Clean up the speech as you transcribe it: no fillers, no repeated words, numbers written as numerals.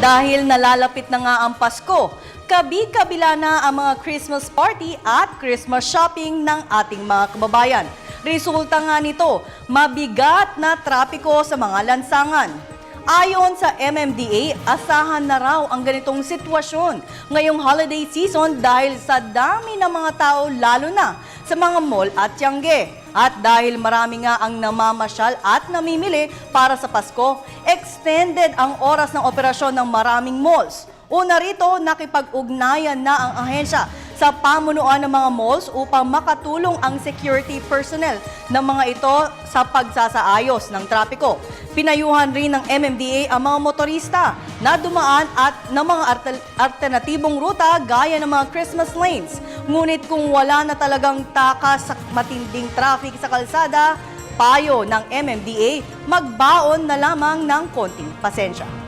Dahil nalalapit na nga ang Pasko, kabi-kabila na ang mga Christmas party at Christmas shopping ng ating mga kababayan. Resulta nga nito, mabigat na trapiko sa mga lansangan. Ayon sa MMDA, asahan na raw ang ganitong sitwasyon ngayong holiday season dahil sa dami ng mga tao lalo na sa mga mall at tiyangge. At dahil marami nga ang namamasyal at namimili para sa Pasko, extended ang oras ng operasyon ng maraming malls. Una rito, nakipag-ugnayan na ang ahensya sa pamunuan ng mga malls upang makatulong ang security personnel ng mga ito sa pagsasaayos ng trapiko. Pinayuhan rin ng MMDA ang mga motorista na dumaan at ng mga alternatibong ruta gaya ng mga Christmas lanes. Ngunit kung wala na talagang takas sa matinding traffic sa kalsada, payo ng MMDA, magbaon na lamang ng konting pasensya.